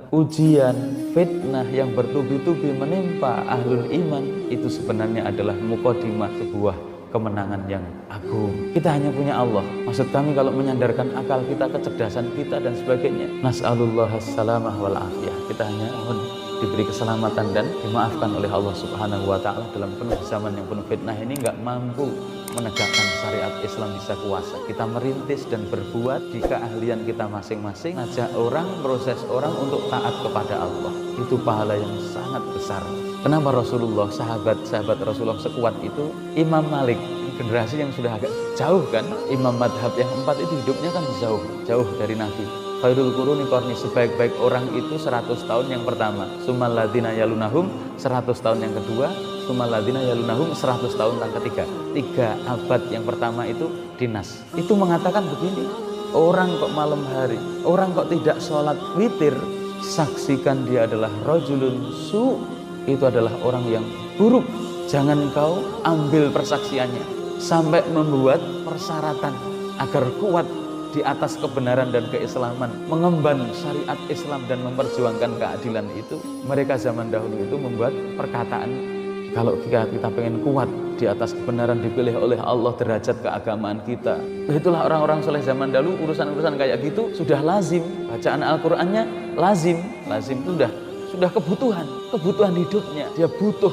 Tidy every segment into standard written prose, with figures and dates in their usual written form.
Ujian, fitnah yang bertubi-tubi menimpa ahlul iman itu sebenarnya adalah muqaddimah sebuah kemenangan yang agung. Kita hanya punya Allah. Maksud kami kalau menyandarkan akal kita, kecerdasan kita dan sebagainya, nas'alullah as-salamah wal afiyah. Kita hanya mohon diberi keselamatan dan dimaafkan oleh Allah Subhanahu wa taala dalam penuh zaman yang penuh fitnah ini nggak mampu menegakkan syariat Islam bisa kuasa. Kita merintis dan berbuat di keahlian kita masing-masing, ngajak orang, proses orang untuk taat kepada Allah. Itu pahala yang sangat besar. Kenapa Rasulullah, sahabat-sahabat Rasulullah sekuat itu? Imam Malik, generasi yang sudah agak jauh kan, imam madhab yang 4 itu hidupnya kan jauh dari Nabi. Khairul quruni qarni, sebaik-baik orang itu 100 tahun yang pertama, summal ladzina yalunahum 100 tahun yang kedua, summal ladzina yalunahum 100 tahun yang ketiga. 3 abad yang pertama itu dinas. Itu mengatakan begini, orang kok malam hari, orang kok tidak sholat witir, saksikan dia adalah rajulun su, itu adalah orang yang buruk. Jangan kau ambil persaksiannya, sampai membuat persyaratan agar kuat di atas kebenaran dan keislaman, mengemban syariat Islam dan memperjuangkan keadilan itu. Mereka zaman dahulu itu membuat perkataan, kalau kita pengen kuat di atas kebenaran, dipilih oleh Allah derajat keagamaan kita. Itulah orang-orang soleh zaman dahulu, urusan-urusan kayak gitu sudah lazim. Bacaan Al-Qur'annya lazim itu sudah kebutuhan hidupnya. Dia butuh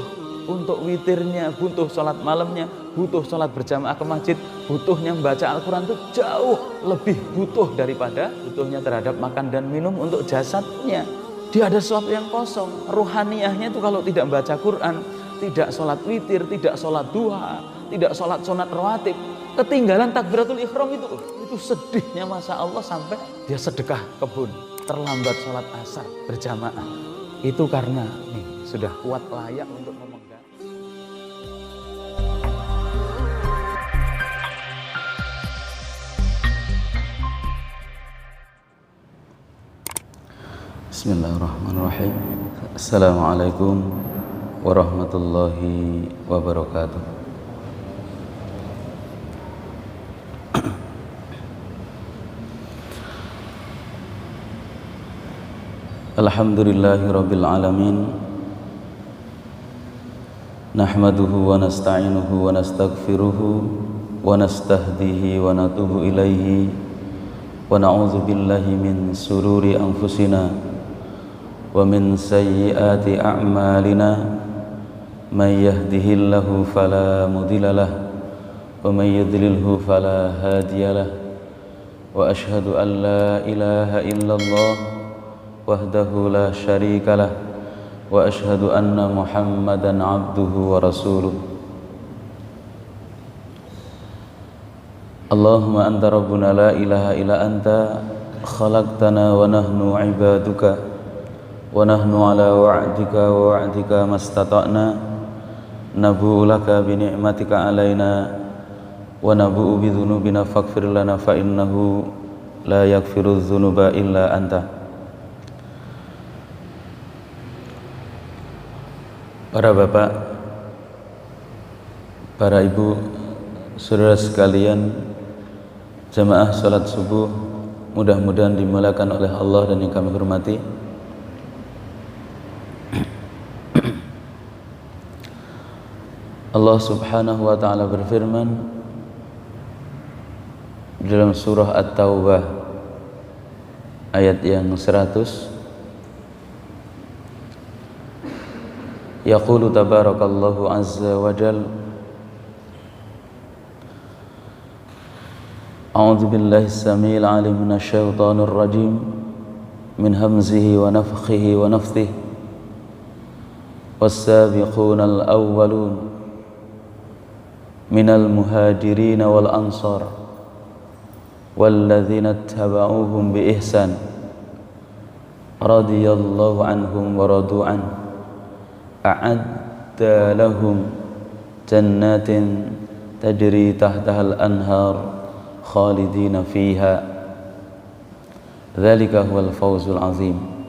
untuk witirnya, butuh sholat malamnya, butuh sholat berjamaah ke masjid, butuhnya membaca Al-Quran itu jauh lebih butuh daripada butuhnya terhadap makan dan minum untuk jasadnya. Dia ada sesuatu yang kosong. Ruhaniyahnya itu kalau tidak membaca Quran, tidak sholat witir, tidak sholat duha, tidak sholat sunat rawatib, ketinggalan takbiratul ihram itu sedihnya masa Allah sampai dia sedekah kebun, terlambat sholat asar berjamaah. Itu karena sudah kuat layak untuk memegang. Bismillahirrahmanirrahim. Assalamualaikum warahmatullahi wabarakatuh. Alhamdulillahi rabbil alamin. Nahmaduhu wa nasta'inuhu wa nastaghfiruhu wa nastahdihi wa natubu ilaihi wa na'udzu billahi min sururi anfusina wa min sayyiati a'malina. May yahdihillahu fala mudhillalah wa may yudlilhu fala hadiyalah. Wa ashhadu an la ilaha illallah wahdahu la syarikalah wa ashhadu anna Muhammadan abduhu wa rasuluh. Allahumma anta rabbuna la ilaha illa anta khalaqtana wa nahnu ibaduka wa nahnu ala wa'dika wa wa'dika mastata'na nabu'u laka bi ni'matika alaina wa nabu'u bi dhunubina faghfir lana fa innahu la yaghfiru dhunuba illa anta. Para bapak, para ibu, saudara sekalian, jamaah salat subuh mudah-mudahan dimuliakan oleh Allah dan yang kami hormati. Allah Subhanahu wa taala berfirman dalam surah At-Taubah ayat yang 100, yaqulu tabarakallahu azza wa jal, a'udzu billahi as-sami'il 'alim minasy syaithanir rajim min hamzihi wa nafthihi wa nafthihi was-sabiqunal awwalun minal muhajirin wal ansar walladzina ittaba'uuhum bi ihsan radhiyallahu anhum wa radu an a'adda lahum jannatin tajri tahtahal anhar khalidina fiha dzalika huwal fawzul azim.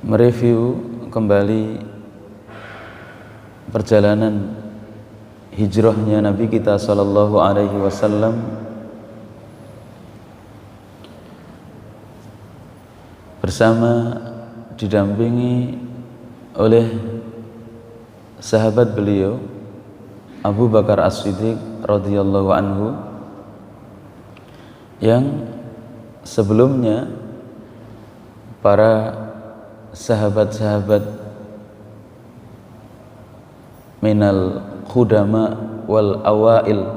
Mereview kembali perjalanan hijrahnya Nabi kita sallallahu alaihi wasallam bersama didampingi oleh sahabat beliau Abu Bakar As-Siddiq radhiyallahu anhu, yang sebelumnya para sahabat-sahabat minal khudama wal awail,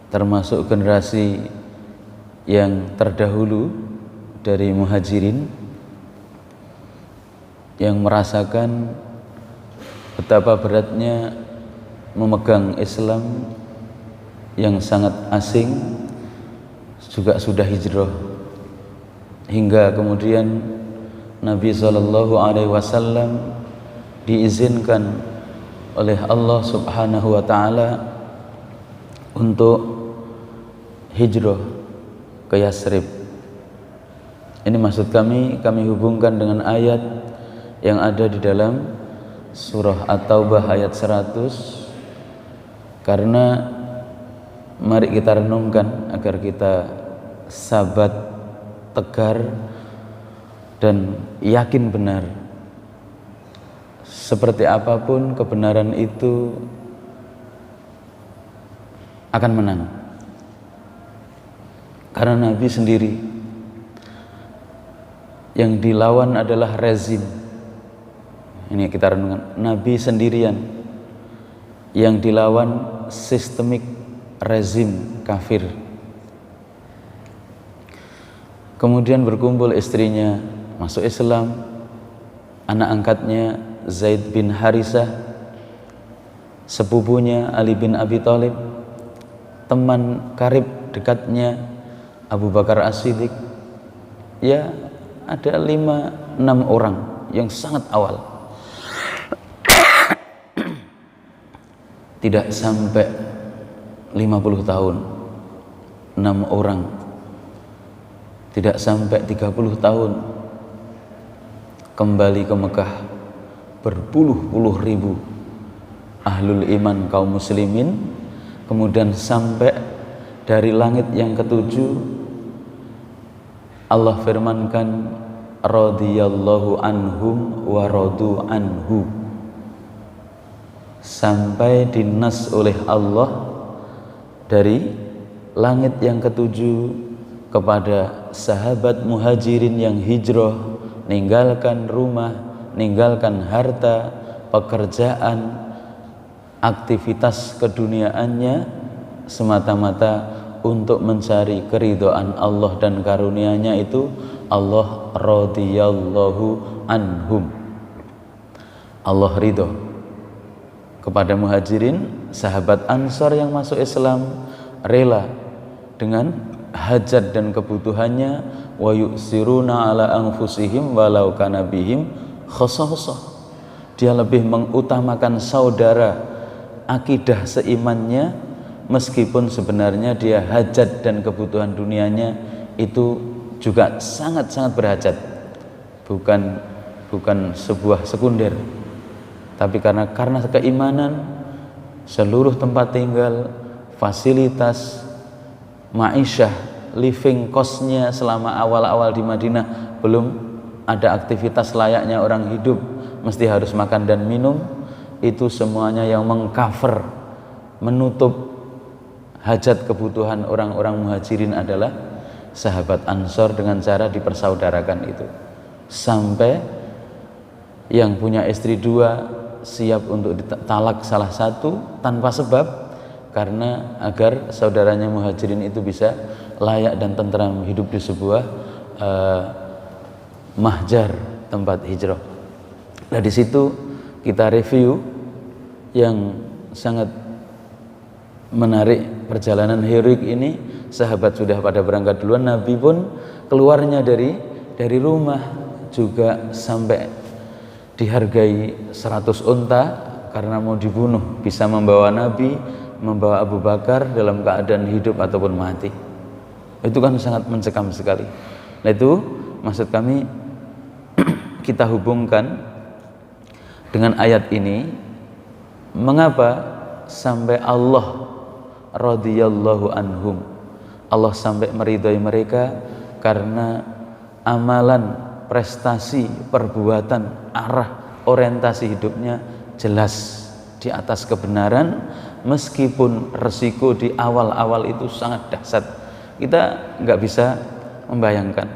termasuk generasi yang terdahulu dari muhajirin, yang merasakan betapa beratnya memegang Islam yang sangat asing, juga sudah hijrah, hingga kemudian Nabi SAW diizinkan oleh Allah Subhanahu wa Ta'ala untuk hijrah ke Yasrib. Ini maksud kami hubungkan dengan ayat yang ada di dalam surah At-Taubah ayat 100, karena mari kita renungkan agar kita sabat, tegar, dan yakin benar. Seperti apapun kebenaran itu akan menang, karena Nabi sendiri yang dilawan adalah rezim. Ini kita renungkan, Nabi sendirian yang dilawan sistemik rezim kafir. Kemudian berkumpul istrinya masuk Islam, anak angkatnya Zaid bin Harisah, sepupunya Ali bin Abi Thalib, teman karib dekatnya Abu Bakar As-Siddiq. Ya, ada 5-6 orang yang sangat awal. Tidak sampai 50 tahun, 6 orang, tidak sampai 30 tahun, kembali ke Mekah berpuluh-puluh ribu ahlul iman kaum muslimin. Kemudian sampai dari langit yang ketujuh Allah firmankan, radhiyallahu anhum wa radu anhu, sampai dinas oleh Allah dari langit yang ketujuh kepada sahabat muhajirin yang hijrah, ninggalkan rumah, ninggalkan harta, pekerjaan, aktivitas keduniaannya semata-mata untuk mencari keridhaan Allah dan karunia-Nya. Itu Allah radhiyallahu anhum, Allah ridho kepada muhajirin, sahabat Ansor yang masuk Islam, rela dengan hajat dan kebutuhannya, wa yu'siruna ala anfusihim walau kana bihim khassasah. Dia lebih mengutamakan saudara akidah seimannya, meskipun sebenarnya dia hajat dan kebutuhan dunianya itu juga sangat-sangat berhajat, bukan sebuah sekunder. Tapi karena keimanan, seluruh tempat tinggal, fasilitas, ma'isyah, living cost-nya selama awal-awal di Madinah, belum ada aktivitas layaknya orang hidup, mesti harus makan dan minum. Itu semuanya yang mengcover, menutup hajat kebutuhan orang-orang muhajirin adalah sahabat Ansor dengan cara dipersaudarakan itu. Sampai yang punya istri 2 siap untuk ditalak salah satu tanpa sebab, karena agar saudaranya muhajirin itu bisa layak dan tentram hidup di sebuah mahjar, tempat hijrah. Nah, di situ kita review yang sangat menarik perjalanan heroik ini. Sahabat sudah pada berangkat duluan, Nabi pun keluarnya dari rumah juga sampai dihargai 100 unta karena mau dibunuh, bisa membawa Nabi, membawa Abu Bakar dalam keadaan hidup ataupun mati. Itu kan sangat mencekam sekali. Nah, itu maksud kami kita hubungkan dengan ayat ini. Mengapa sampai Allah radhiyallahu anhum, Allah sampai meridhai mereka? Karena amalan, prestasi, perbuatan, arah, orientasi hidupnya jelas di atas kebenaran, meskipun resiko di awal-awal itu sangat dahsyat. Kita nggak bisa membayangkan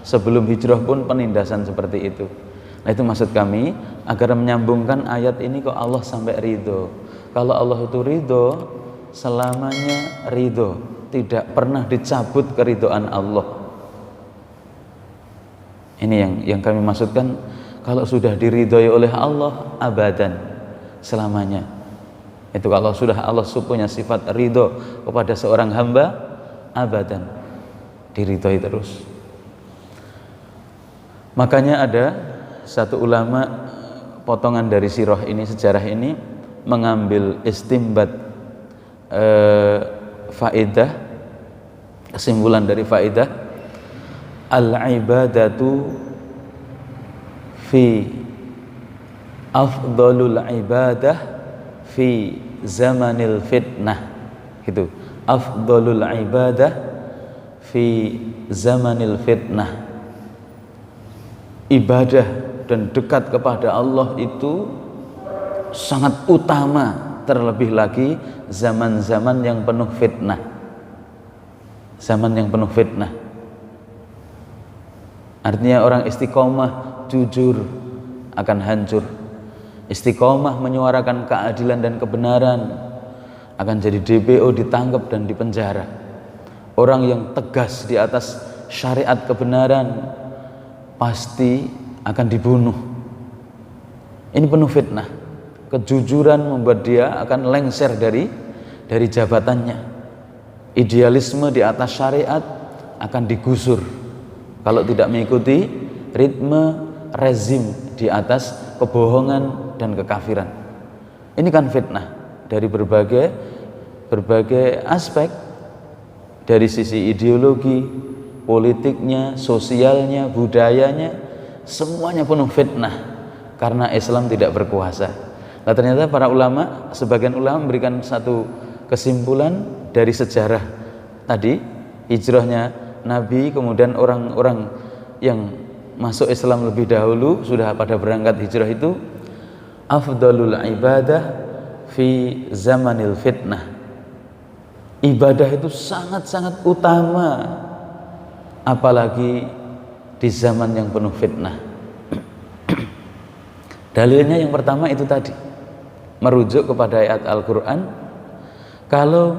sebelum hijrah pun penindasan seperti itu. Nah, itu maksud kami agar menyambungkan ayat ini kok Allah sampai ridho. Kalau Allah itu ridho, selamanya ridho, tidak pernah dicabut keridhoan Allah. Ini yang kami maksudkan, kalau sudah diridhoi oleh Allah abadan, selamanya. Itu kalau sudah Allah punya sifat ridho kepada seorang hamba, abadan, diridhoi terus. Makanya ada satu ulama, potongan dari sirah ini, sejarah ini, mengambil istimbat faedah, kesimpulan dari faedah, al-ibadatu fi afdalul ibadah fi zamanil fitnah, gitu. Afdalul ibadah fi zamanil fitnah. Ibadah dan dekat kepada Allah itu sangat utama, terlebih lagi zaman-zaman yang penuh fitnah. Zaman yang penuh fitnah. Artinya orang istiqomah jujur akan hancur. Istiqomah menyuarakan keadilan dan kebenaran akan jadi DPO, ditangkap dan dipenjara. Orang yang tegas di atas syariat kebenaran pasti akan dibunuh. Ini penuh fitnah. Kejujuran membuat dia akan lengser dari jabatannya. Idealisme di atas syariat akan digusur kalau tidak mengikuti ritme rezim di atas kebohongan dan kekafiran. Ini kan fitnah dari berbagai aspek, dari sisi ideologi, politiknya, sosialnya, budayanya, semuanya penuh fitnah karena Islam tidak berkuasa. Nah, ternyata para ulama, sebagian ulama memberikan satu kesimpulan dari sejarah tadi, hijrahnya Nabi, kemudian orang-orang yang masuk Islam lebih dahulu sudah pada berangkat hijrah itu, afdalul ibadah fi zamanil fitnah. Ibadah itu sangat-sangat utama, apalagi di zaman yang penuh fitnah. Dalilnya yang pertama itu tadi, merujuk kepada ayat Al-Quran. Kalau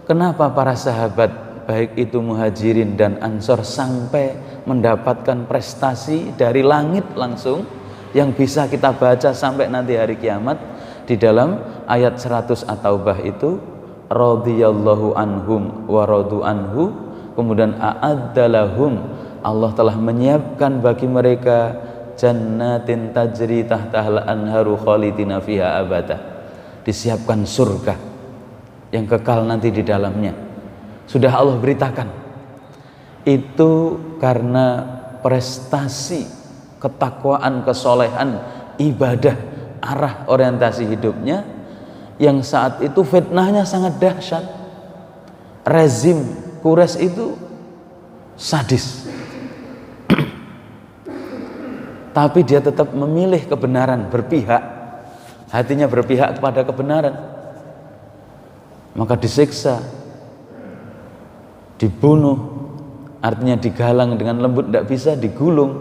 kenapa para sahabat, baik itu muhajirin dan ansor, sampai mendapatkan prestasi dari langit langsung yang bisa kita baca sampai nanti hari kiamat. Di dalam ayat 100 At-Taubah itu, radhiyallahu anhum wa radu anhu, kemudian a'addalahum, Allah telah menyiapkan bagi mereka jannatin tajri tahtahal anharu khalidina fiha abadah, disiapkan surga yang kekal nanti di dalamnya. Sudah Allah beritakan. Itu karena prestasi, ketakwaan, kesolehan, ibadah, arah orientasi hidupnya yang saat itu fitnahnya sangat dahsyat. Rezim Quraisy itu sadis. Tapi dia tetap memilih kebenaran, berpihak, hatinya berpihak kepada kebenaran. Maka disiksa, dibunuh, artinya digalang dengan lembut, tidak bisa, digulung.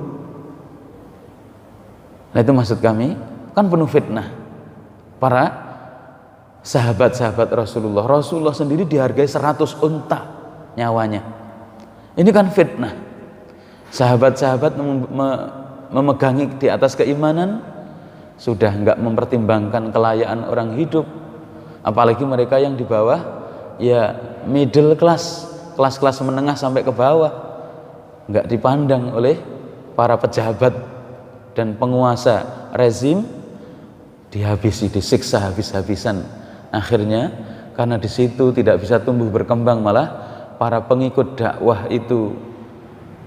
Nah, itu maksud kami, kan penuh fitnah. Para sahabat-sahabat Rasulullah sendiri dihargai 100 unta nyawanya. Ini kan fitnah. Sahabat-sahabat memegangi di atas keimanan, sudah enggak mempertimbangkan kelayaan orang hidup, apalagi mereka yang di bawah, ya middle class, kelas-kelas menengah sampai ke bawah, enggak dipandang oleh para pejabat dan penguasa rezim, dihabisi, disiksa habis-habisan. Akhirnya karena di situ tidak bisa tumbuh berkembang, malah para pengikut dakwah itu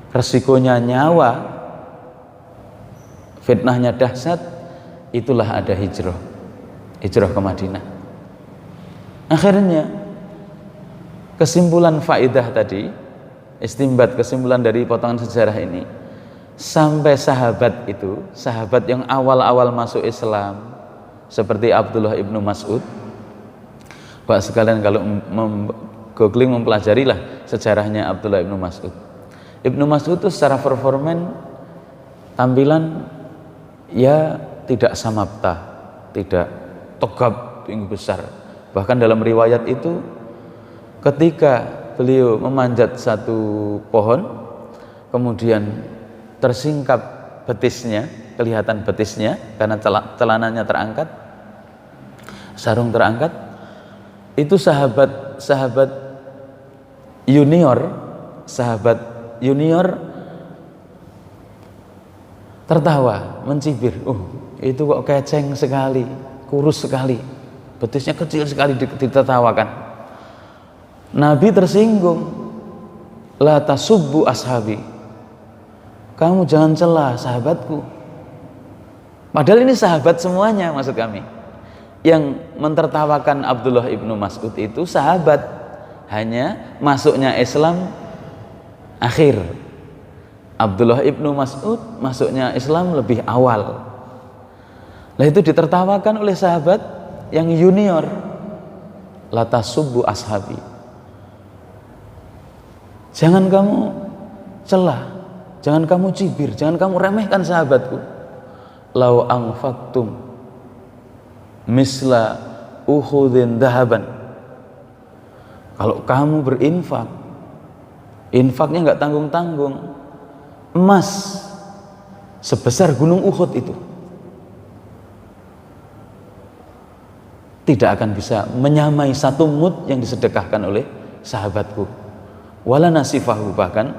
resikonya nyawa, fitnahnya dahsyat. Itulah ada hijrah ke Madinah. Akhirnya kesimpulan faedah tadi, istimbat, kesimpulan dari potongan sejarah ini, sampai sahabat itu, sahabat yang awal-awal masuk Islam seperti Abdullah ibnu Mas'ud. Pak sekalian kalau googling mempelajarilah sejarahnya Abdullah ibnu Mas'ud. Ibnu Mas'ud itu secara performan, tampilan ya tidak samapta, tidak tegap tinggi besar. Bahkan dalam riwayat itu ketika beliau memanjat satu pohon, kemudian tersingkap betisnya, kelihatan betisnya karena celananya terangkat, sarung terangkat, itu sahabat junior tertawa, mencibir, itu kok keceng sekali, kurus sekali, betisnya kecil sekali, ditertawakan. Nabi tersinggung, la tasubbu ashabi, kamu jangan celah sahabatku. Padahal ini sahabat semuanya, maksud kami. Yang mentertawakan Abdullah ibnu Mas'ud itu sahabat, hanya masuknya Islam akhir. Abdullah ibnu Mas'ud masuknya Islam lebih awal. Lah itu ditertawakan oleh sahabat yang junior, la tasubbu ashabi, jangan kamu celah, jangan kamu cibir, jangan kamu remehkan sahabatku. Lau anfaqtum misla uhudin dahaban, kalau kamu berinfak, infaknya nggak tanggung-tanggung, emas sebesar gunung Uhud itu tidak akan bisa menyamai satu mud yang disedekahkan oleh sahabatku. Wala nasifahu, bahkan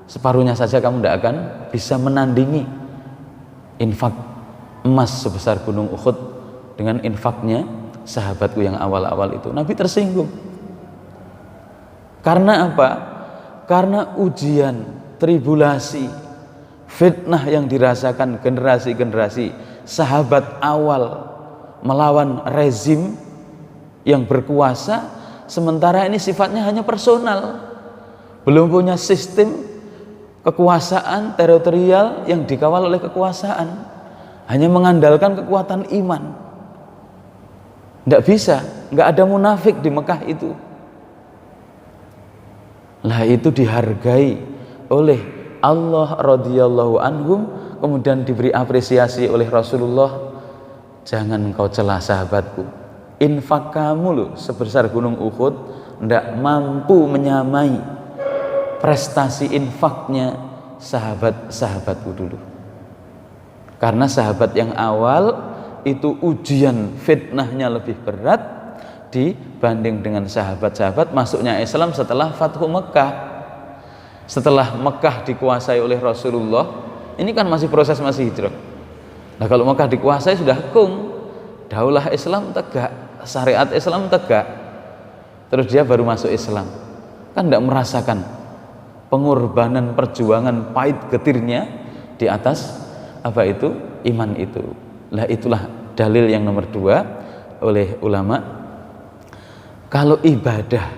separuhnya saja kamu tidak akan bisa menandingi infak emas sebesar gunung Uhud dengan infaknya sahabatku yang awal-awal itu. Nabi tersinggung. Karena apa? Karena ujian, tribulasi, fitnah yang dirasakan generasi-generasi sahabat awal melawan rezim yang berkuasa, sementara ini sifatnya hanya personal, belum punya sistem kekuasaan teritorial yang dikawal oleh kekuasaan, hanya mengandalkan kekuatan iman. Tidak bisa, nggak ada munafik di Mekah itu. Lah itu dihargai oleh Allah radhiyallahu anhum, kemudian diberi apresiasi oleh Rasulullah. Jangan kau celah sahabatku, infak kamu loh sebesar gunung Uhud tidak mampu menyamai prestasi infaknya sahabat-sahabatku dulu. Karena sahabat yang awal itu ujian fitnahnya lebih berat dibanding dengan sahabat-sahabat masuknya Islam setelah Fathu Mekah. Setelah Mekah dikuasai oleh Rasulullah, ini kan masih proses, masih hijrah. Nah kalau Mekah dikuasai sudah hukum, daulah Islam tegak, syariat Islam tegak, terus dia baru masuk Islam, kan tidak merasakan pengorbanan, perjuangan pahit getirnya di atas apa itu? Iman itu. Lah itulah dalil yang nomor 2 oleh ulama, kalau ibadah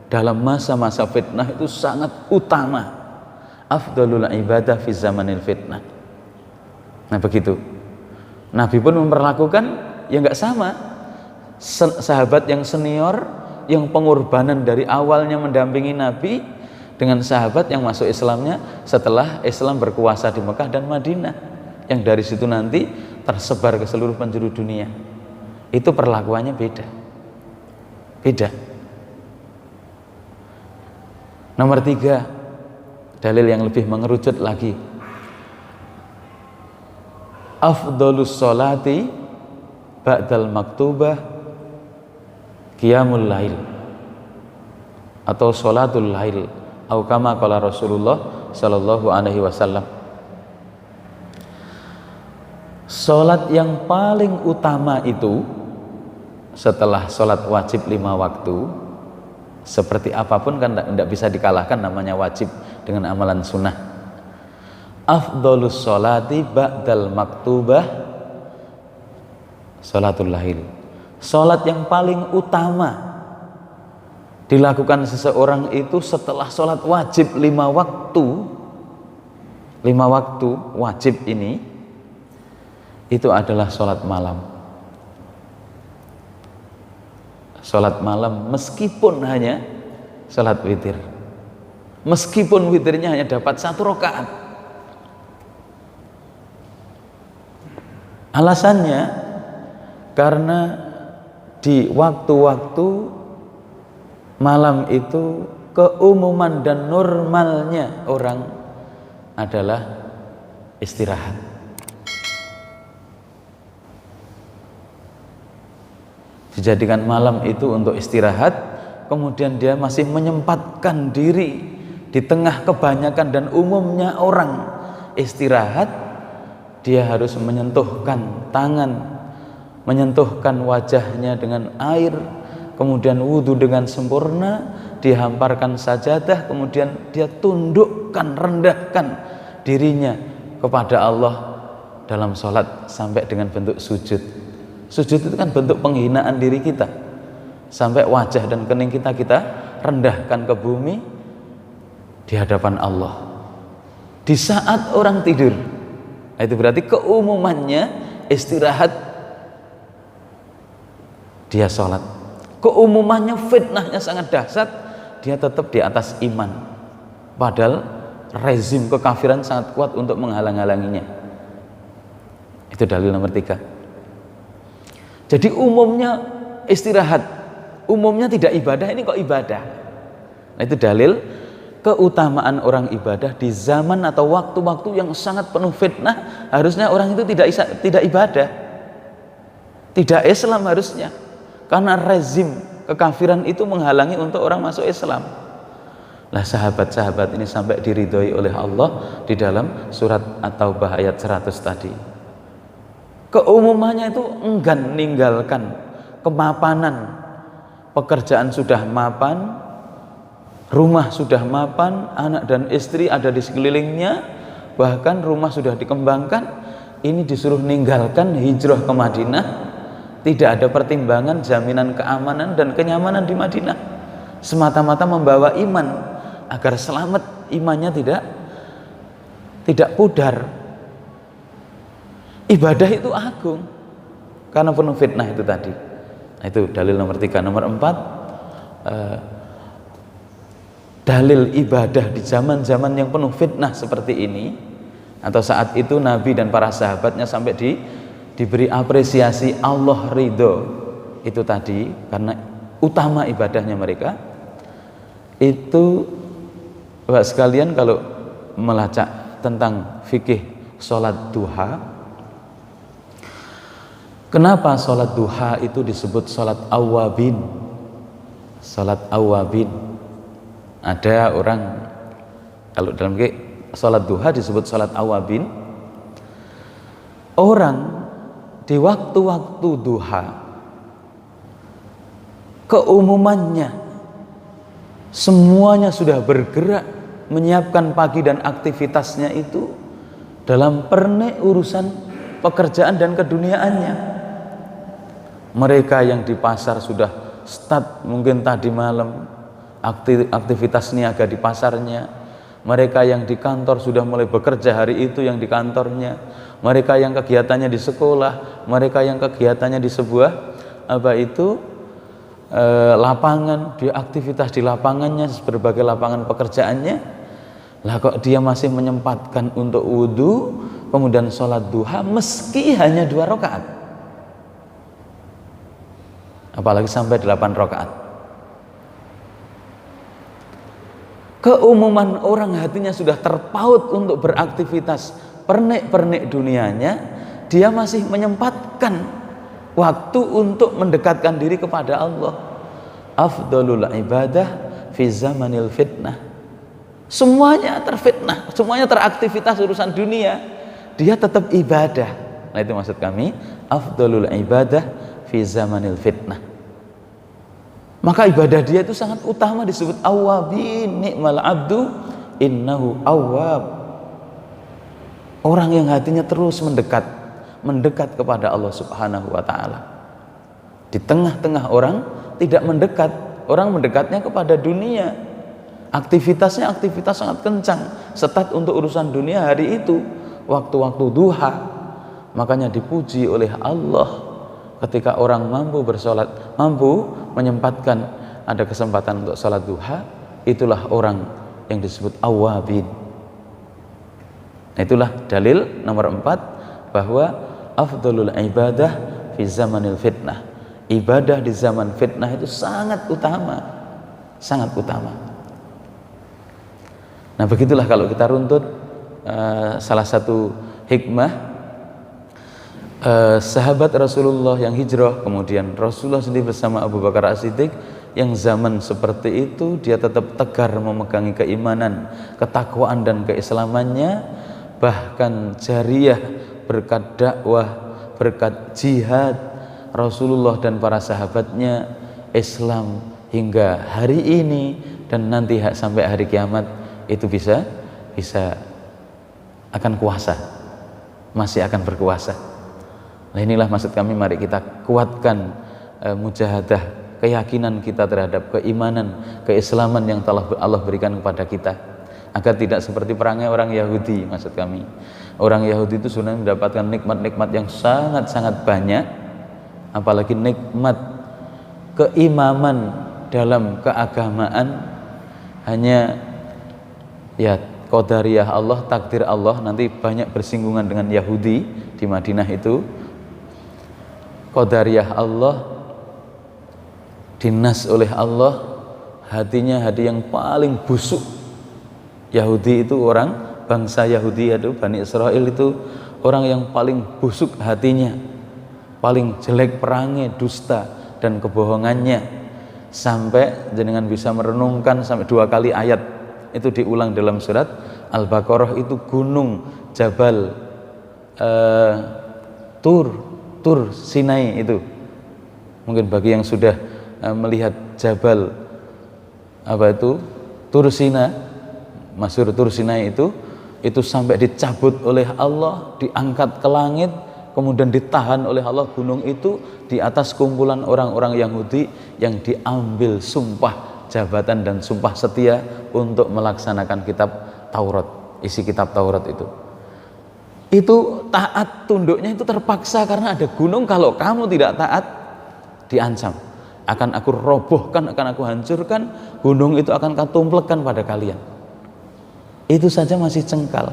dalam masa-masa fitnah itu sangat utama, afdalul ibadah fi zamanil fitnah. Nah begitu, Nabi pun memperlakukan ya nggak sama. Sahabat yang senior, yang pengorbanan dari awalnya mendampingi Nabi, dengan sahabat yang masuk Islamnya setelah Islam berkuasa di Mekah dan Madinah, yang dari situ nanti tersebar ke seluruh penjuru dunia. Itu perlakuannya beda. Nomor 3, dalil yang lebih mengerucut lagi, afdhalus sholati ba'dal maktubah qiyamul lail atau sholatul lail, atau kama qala Rasulullah sallallahu alaihi wasallam. Sholat yang paling utama itu setelah sholat wajib 5 waktu, seperti apapun kan tidak bisa dikalahkan namanya wajib dengan amalan sunnah. Afdhalus sholati ba'dal maktubah sholatul lail. Sholat yang paling utama dilakukan seseorang itu setelah sholat wajib 5 waktu wajib ini, itu adalah sholat malam. Sholat malam meskipun hanya sholat witir, meskipun witirnya hanya dapat 1 rakaat. Alasannya karena di waktu-waktu malam itu keumuman dan normalnya orang adalah istirahat. Dijadikan malam itu untuk istirahat, kemudian dia masih menyempatkan diri di tengah kebanyakan dan umumnya orang istirahat. Dia harus menyentuhkan tangan, menyentuhkan wajahnya dengan air, kemudian wudhu dengan sempurna, dihamparkan sajadah, kemudian dia tundukkan, rendahkan dirinya kepada Allah dalam sholat sampai dengan bentuk sujud. Sujud itu kan bentuk penghinaan diri kita, sampai wajah dan kening kita rendahkan ke bumi di hadapan Allah di saat orang tidur. Itu berarti keumumannya istirahat, dia sholat. Keumumannya fitnahnya sangat dahsyat, dia tetap di atas iman, padahal rezim kekafiran sangat kuat untuk menghalang-halanginya. Itu dalil nomor 3. Jadi umumnya istirahat, umumnya tidak ibadah, ini kok ibadah. Nah, itu dalil keutamaan orang ibadah di zaman atau waktu-waktu yang sangat penuh fitnah. Harusnya orang itu tidak ibadah, tidak Islam harusnya, karena rezim kekafiran itu menghalangi untuk orang masuk Islam. Lah sahabat-sahabat ini sampai diridhoi oleh Allah di dalam surat At-Taubah ayat 100 tadi. Keumumannya itu enggan meninggalkan kemapanan, pekerjaan sudah mapan, rumah sudah mapan, anak dan istri ada di sekelilingnya, bahkan rumah sudah dikembangkan, ini disuruh meninggalkan, hijrah ke Madinah. Tidak ada pertimbangan jaminan keamanan dan kenyamanan di Madinah, semata-mata membawa iman agar selamat, imannya tidak pudar. Ibadah itu agung karena penuh fitnah itu tadi. Nah, itu dalil nomor 3. Nomor 4, dalil ibadah di zaman-zaman yang penuh fitnah seperti ini, atau saat itu Nabi dan para sahabatnya sampai diberi apresiasi Allah ridho itu tadi karena utama ibadahnya mereka. Itu Bapak sekalian, kalau melacak tentang fikih sholat duha, kenapa sholat duha itu disebut sholat awwabin? Sholat awwabin, ada orang kalau dalam sholat duha disebut sholat awwabin. Orang di waktu-waktu duha keumumannya semuanya sudah bergerak menyiapkan pagi dan aktivitasnya itu dalam pernik urusan pekerjaan dan keduniaannya. Mereka yang di pasar sudah start mungkin tadi malam aktivitas niaga di pasarnya. Mereka yang di kantor sudah mulai bekerja hari itu yang di kantornya. Mereka yang kegiatannya di sekolah, mereka yang kegiatannya di sebuah lapangan, di aktivitas di lapangannya, berbagai lapangan pekerjaannya. Lah kok dia masih menyempatkan untuk wudhu, kemudian sholat duha meski hanya 2 rakaat, apalagi sampai 8 rakaat. Keumuman orang hatinya sudah terpaut untuk beraktivitas pernik-pernik dunianya, dia masih menyempatkan waktu untuk mendekatkan diri kepada Allah. Afdalul ibadah fi zamanil fitnah. Semuanya terfitnah, semuanya teraktivitas urusan dunia, dia tetap ibadah. Nah, itu maksud kami afdalul ibadah fi zamanil fitnah. Maka ibadah dia itu sangat utama, disebut awwabin, ni'mal abdu innahu awwab. Orang yang hatinya terus mendekat kepada Allah Subhanahu wa taala. Di tengah-tengah orang tidak mendekat, orang mendekatnya kepada dunia, aktivitasnya aktivitas sangat kencang, setat untuk urusan dunia hari itu, waktu-waktu duha. Makanya dipuji oleh Allah ketika orang mampu bersolat, mampu menyempatkan ada kesempatan untuk sholat duha, itulah orang yang disebut awabin. Itulah dalil nomor 4 bahwa afdhalul ibadah fi zamanil fitnah. Ibadah di zaman fitnah itu sangat utama, sangat utama. Nah, begitulah kalau kita runtut salah satu hikmah sahabat Rasulullah yang hijrah, kemudian Rasulullah sendiri bersama Abu Bakar As-Siddiq yang zaman seperti itu dia tetap tegar memegangi keimanan, ketakwaan dan keislamannya, bahkan jariah berkat dakwah, berkat jihad Rasulullah dan para sahabatnya, Islam hingga hari ini dan nanti sampai hari kiamat itu bisa akan kuasa, masih akan berkuasa. Nah, inilah maksud kami, mari kita kuatkan mujahadah, keyakinan kita terhadap keimanan, keislaman yang telah Allah berikan kepada kita, agar tidak seperti perangai orang Yahudi. Maksud kami, orang Yahudi itu sebenarnya mendapatkan nikmat-nikmat yang sangat-sangat banyak, apalagi nikmat keimaman dalam keagamaan, hanya ya qadariyah Allah, takdir Allah. Nanti banyak bersinggungan dengan Yahudi di Madinah itu. Qadariyah Allah, dinas oleh Allah, hatinya hati yang paling busuk. Yahudi itu orang, bangsa Yahudi itu Bani Israel itu orang yang paling busuk hatinya, paling jelek perangnya, dusta dan kebohongannya, sampai jenengan bisa merenungkan sampai 2 kali ayat itu diulang dalam surat Al-Baqarah. Itu gunung Jabal Tur Sinai itu, mungkin bagi yang sudah melihat Jabal Tur Sinai, masyhur Tur Sinai itu sampai dicabut oleh Allah, diangkat ke langit, kemudian ditahan oleh Allah gunung itu di atas kumpulan orang-orang Yahudi yang diambil sumpah jabatan dan sumpah setia untuk melaksanakan kitab Taurat, isi kitab Taurat itu taat, tunduknya itu terpaksa karena ada gunung. Kalau kamu tidak taat, diancam, akan aku robohkan, akan aku hancurkan, gunung itu akan kutumplekkan pada kalian. Itu saja masih cengkal,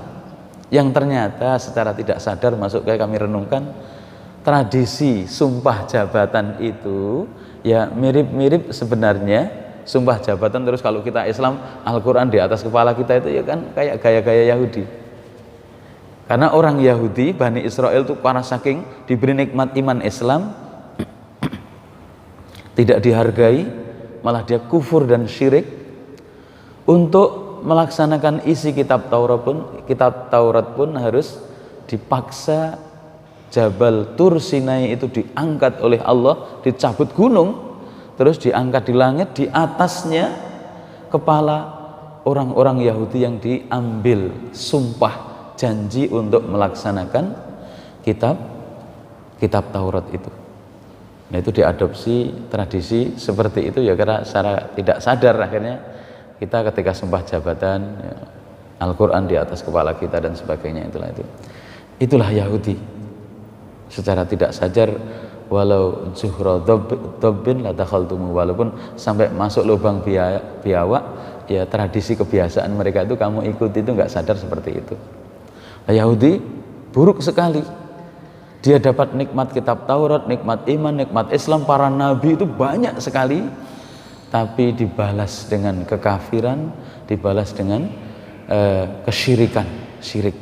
yang ternyata secara tidak sadar, masuk kayak kami renungkan, tradisi sumpah jabatan itu ya mirip-mirip sebenarnya sumpah jabatan. Terus kalau kita Islam, Al-Quran di atas kepala kita itu ya kan kayak gaya-gaya Yahudi. Karena orang Yahudi, Bani Israel itu karena saking diberi nikmat iman Islam, tidak dihargai, malah dia kufur dan syirik. Untuk melaksanakan isi kitab Taurat pun harus dipaksa. Jabal Tur Sinai itu diangkat oleh Allah, dicabut gunung, terus diangkat di langit, di atasnya kepala orang-orang Yahudi yang diambil sumpah janji untuk melaksanakan kitab Taurat itu. Nah, itu diadopsi tradisi seperti itu ya, karena secara tidak sadar akhirnya kita ketika sumpah jabatan ya, Al-Quran di atas kepala kita dan sebagainya, itulah Yahudi. Secara tidak sadar, walau zuhra dobbin la dakhaltumu, walaupun sampai masuk lubang biawak ya, tradisi kebiasaan mereka itu kamu ikuti, itu nggak sadar seperti itu. Yahudi buruk sekali. Dia dapat nikmat kitab Taurat, nikmat iman, nikmat Islam, para nabi itu banyak sekali, tapi dibalas dengan kekafiran, dibalas dengan kesyirikan, syirik.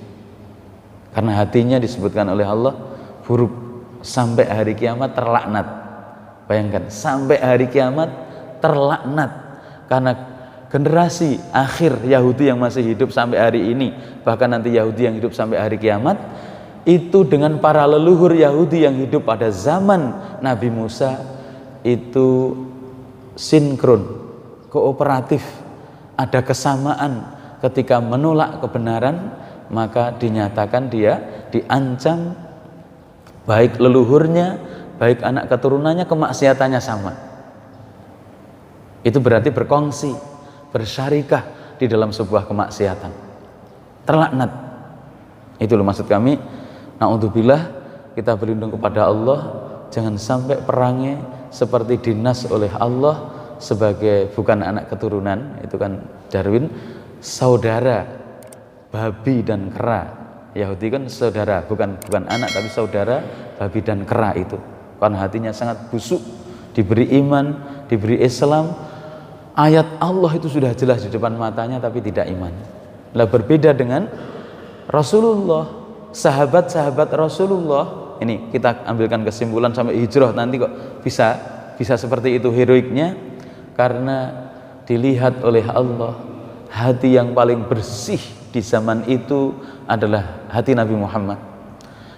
Karena hatinya disebutkan oleh Allah buruk, sampai hari kiamat terlaknat. Bayangkan, sampai hari kiamat terlaknat karena generasi akhir Yahudi yang masih hidup sampai hari ini, bahkan nanti Yahudi yang hidup sampai hari kiamat, itu dengan para leluhur Yahudi yang hidup pada zaman Nabi Musa itu sinkron, kooperatif, ada kesamaan. Ketika menolak kebenaran, maka dinyatakan dia diancam, baik leluhurnya, baik anak keturunannya, kemaksiatannya sama. Itu berarti berkongsi, bersyarikah di dalam sebuah kemaksiatan. Terlaknat. Itu loh maksud kami. Na'udzubillah, kita berlindung kepada Allah, jangan sampai perangnya seperti dinas oleh Allah sebagai bukan anak keturunan, itu kan Darwin, saudara babi dan kera. Yahudi kan saudara, bukan anak tapi saudara babi dan kera itu. Karena hatinya sangat busuk, diberi iman, diberi Islam, ayat Allah itu sudah jelas di depan matanya tapi tidak iman. Lah berbeda dengan Rasulullah, sahabat-sahabat Rasulullah. Ini kita ambilkan kesimpulan sampai hijrah nanti kok bisa seperti itu heroiknya, karena dilihat oleh Allah hati yang paling bersih di zaman itu adalah hati Nabi Muhammad.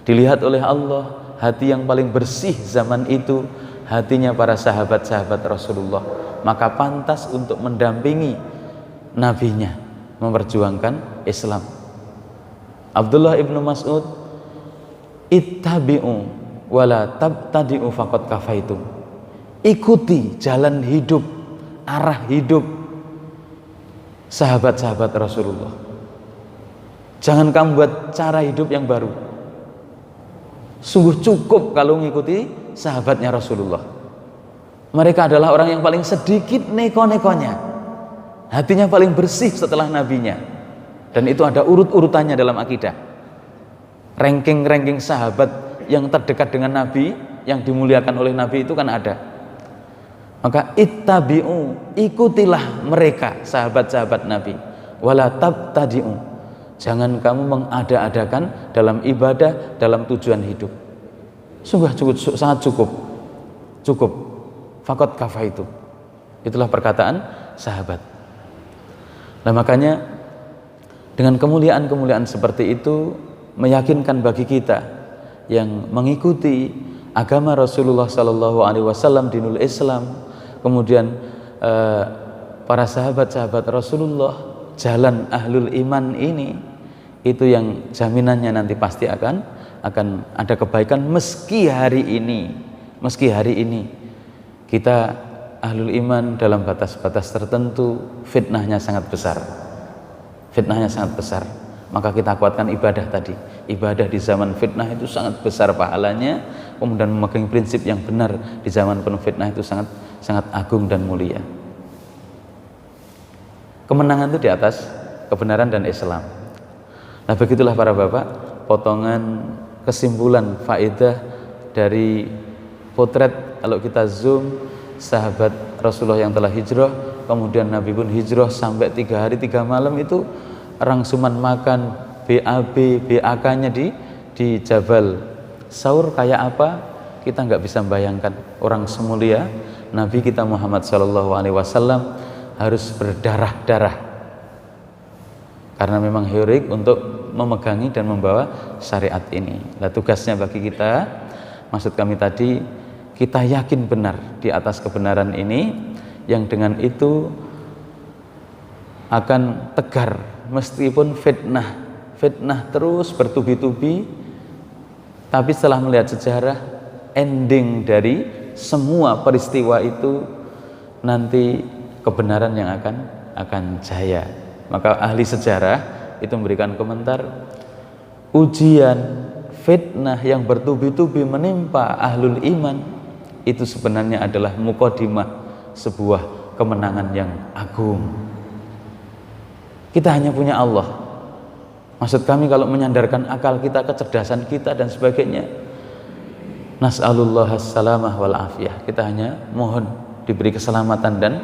Dilihat oleh Allah hati yang paling bersih zaman itu hatinya para sahabat-sahabat Rasulullah, maka pantas untuk mendampingi nabinya memperjuangkan Islam. Abdullah ibnu Mas'ud, ittabi'u wala tabtadi'u faqad kafaitum. Ikuti jalan hidup, arah hidup sahabat-sahabat Rasulullah. Jangan kamu buat cara hidup yang baru. Sungguh cukup kalau mengikuti sahabatnya Rasulullah. Mereka adalah orang yang paling sedikit neko-nekonya, hatinya paling bersih setelah nabinya. Dan itu ada urut-urutannya dalam akidah. Ranking sahabat yang terdekat dengan nabi, yang dimuliakan oleh nabi itu kan ada. Maka ittabi'u, ikutilah mereka sahabat-sahabat nabi, wala tabtadi'u, jangan kamu mengada-adakan dalam ibadah, dalam tujuan hidup. Sungguh sangat cukup. Faqad kafaitu. Itulah perkataan sahabat. Nah makanya dengan kemuliaan-kemuliaan seperti itu meyakinkan bagi kita yang mengikuti agama Rasulullah Sallallahu Alaihi Wasallam, dinul Islam, kemudian para sahabat-sahabat Rasulullah, jalan ahlul iman ini, itu yang jaminannya nanti pasti akan ada kebaikan meski hari ini kita ahlul iman dalam batas-batas tertentu fitnahnya sangat besar. Maka kita kuatkan ibadah tadi. Ibadah di zaman fitnah itu sangat besar pahalanya, kemudian memegang prinsip yang benar di zaman penuh fitnah itu sangat agung dan mulia. Kemenangan itu di atas kebenaran dan Islam. Nah begitulah para bapak, potongan kesimpulan faedah dari potret, kalau kita zoom sahabat Rasulullah yang telah hijrah, kemudian Nabi pun hijrah sampai 3 hari 3 malam itu rangsuman makan BAK-nya di Jabal Saur kayak apa kita nggak bisa membayangkan. Orang semulia Nabi kita Muhammad SAW harus berdarah-darah karena memang heroik untuk memegangi dan membawa syariat ini. Nah tugasnya bagi kita, maksud kami tadi, kita yakin benar di atas kebenaran ini, yang dengan itu akan tegar meskipun fitnah terus bertubi-tubi. Tapi setelah melihat sejarah, ending dari semua peristiwa itu nanti kebenaran yang akan jaya. Maka ahli sejarah itu memberikan komentar, ujian fitnah yang bertubi-tubi menimpa ahlul iman itu sebenarnya adalah muqaddimah sebuah kemenangan yang agung. Kita hanya punya Allah. Maksud kami kalau menyandarkan akal kita, kecerdasan kita dan sebagainya, nas'alullah as-salamah wal afiyah, kita hanya mohon diberi keselamatan dan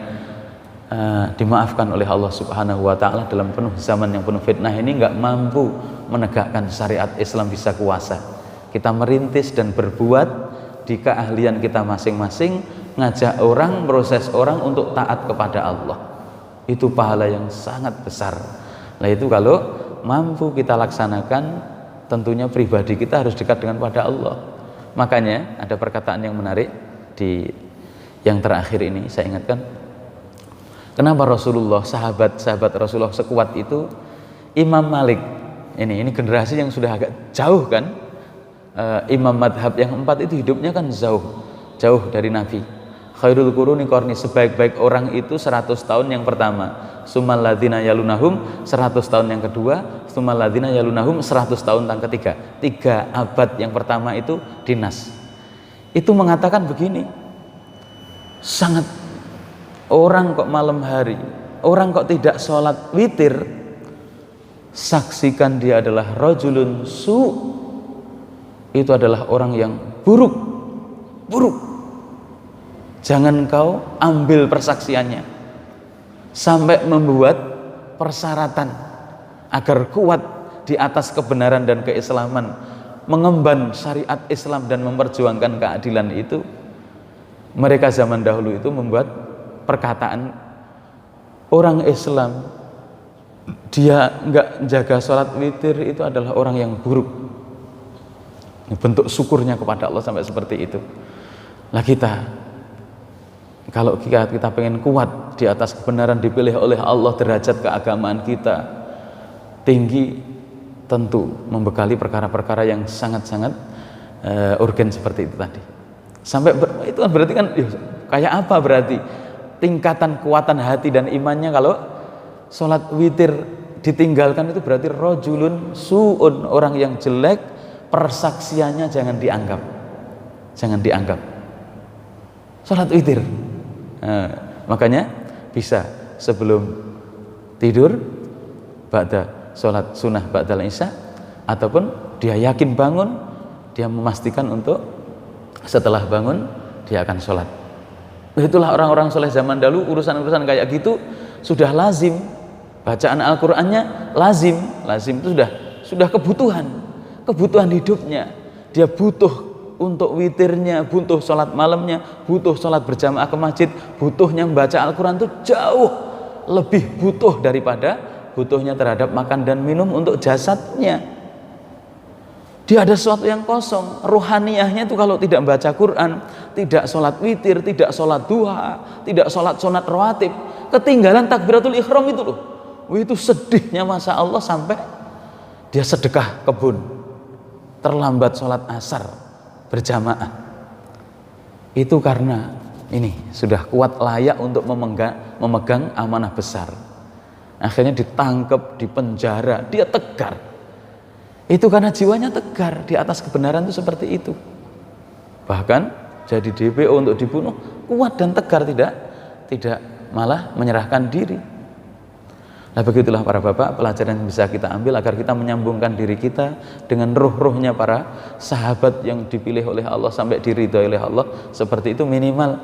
dimaafkan oleh Allah Subhanahu wa ta'ala. Dalam penuh zaman yang penuh fitnah ini nggak mampu menegakkan syariat Islam bisa kuasa. Kita merintis dan berbuat di keahlian kita masing-masing, ngajak orang, proses orang untuk taat kepada Allah, itu pahala yang sangat besar. Nah itu kalau mampu kita laksanakan, tentunya pribadi kita harus dekat dengan pada Allah. Makanya ada perkataan yang menarik di yang terakhir ini saya ingatkan, kenapa Rasulullah, sahabat-sahabat Rasulullah sekuat itu. Imam Malik ini generasi yang sudah agak jauh kan, imam madhab yang 4 itu hidupnya kan jauh dari Nabi. Khairul quruni qarni, sebaik-baik orang itu 100 tahun yang pertama. Tsummal ladzina yalunahum 100 tahun yang kedua, tsummal ladzina yalunahum 100 tahun yang ketiga. 3 abad yang pertama itu dinas. Itu mengatakan begini. Sangat orang kok malam hari, orang kok tidak sholat witir, saksikan dia adalah rajulun su, itu adalah orang yang buruk. Jangan kau ambil persaksiannya sampai membuat persyaratan agar kuat di atas kebenaran dan keislaman, mengemban syariat Islam dan memperjuangkan keadilan itu. Mereka zaman dahulu itu membuat perkataan, orang Islam dia enggak jaga sholat witir itu adalah orang yang buruk. Bentuk syukurnya kepada Allah sampai seperti itu. Lah kita, kalau kita pengen kuat di atas kebenaran, dipilih oleh Allah, derajat keagamaan kita tinggi, tentu membekali perkara-perkara yang sangat-sangat urgen seperti itu tadi. Sampai itu kan berarti kan kayak apa berarti tingkatan kekuatan hati dan imannya kalau sholat witir ditinggalkan, itu berarti rajulun su'un, orang yang jelek. Persaksiannya jangan dianggap sholat witir. Makanya bisa sebelum tidur, ba'da sholat sunnah ba'dal isya, ataupun dia yakin bangun, dia memastikan untuk setelah bangun dia akan sholat. Itulah orang-orang soleh zaman dahulu, urusan-urusan kayak gitu sudah lazim. Bacaan Al-Qur'annya lazim itu sudah kebutuhan hidupnya. Dia butuh untuk witirnya, butuh sholat malamnya, butuh sholat berjamaah ke masjid, butuhnya membaca Al-Quran itu jauh lebih butuh daripada butuhnya terhadap makan dan minum untuk jasadnya. Dia ada sesuatu yang kosong, rohaniyahnya itu kalau tidak membaca Quran, tidak sholat witir, tidak sholat duha, tidak sholat sunat rawatib, ketinggalan takbiratul ihram itu loh. Itu sedihnya Masya Allah, sampai dia sedekah kebun, terlambat sholat asar berjamaah. Itu karena ini sudah kuat layak untuk memegang amanah besar. Akhirnya ditangkap, dipenjara, dia tegar. Itu karena jiwanya tegar di atas kebenaran itu seperti itu. Bahkan jadi DPO untuk dibunuh, kuat dan tegar, tidak malah menyerahkan diri. Nah begitulah para bapak, pelajaran yang bisa kita ambil agar kita menyambungkan diri kita dengan ruh-ruhnya para sahabat yang dipilih oleh Allah sampai diridhoi oleh Allah. Seperti itu, minimal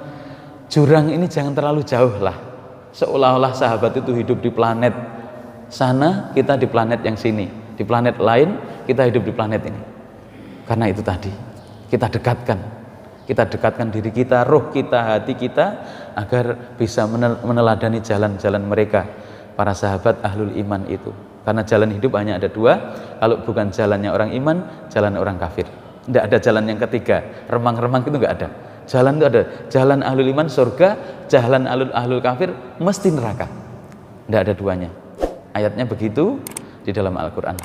jurang ini jangan terlalu jauh lah, seolah-olah sahabat itu hidup di planet sana, kita di planet yang sini, di planet lain kita hidup di planet ini. Karena itu tadi kita dekatkan diri kita, ruh kita, hati kita, agar bisa meneladani jalan-jalan mereka, para sahabat ahlul iman itu. Karena jalan hidup hanya ada 2, kalau bukan jalannya orang iman, jalan orang kafir. Tidak ada jalan yang ketiga, remang-remang itu nggak ada. Jalan itu ada, jalan ahlul iman surga, jalan ahlul kafir mesti neraka. Tidak ada duanya. Ayatnya begitu di dalam Al-Quran.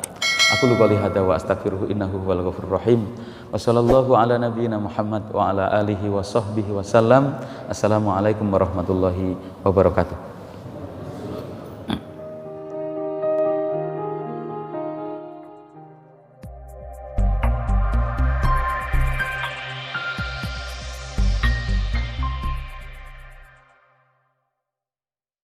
Aku lupa lihat wa astaghfiruhu innahu huwal ghafurur rahim. Wa sallallahu ala nabiyyina Muhammad wa ala alihi wa sahbihi wa sallam. Assalamualaikum warahmatullahi wabarakatuh.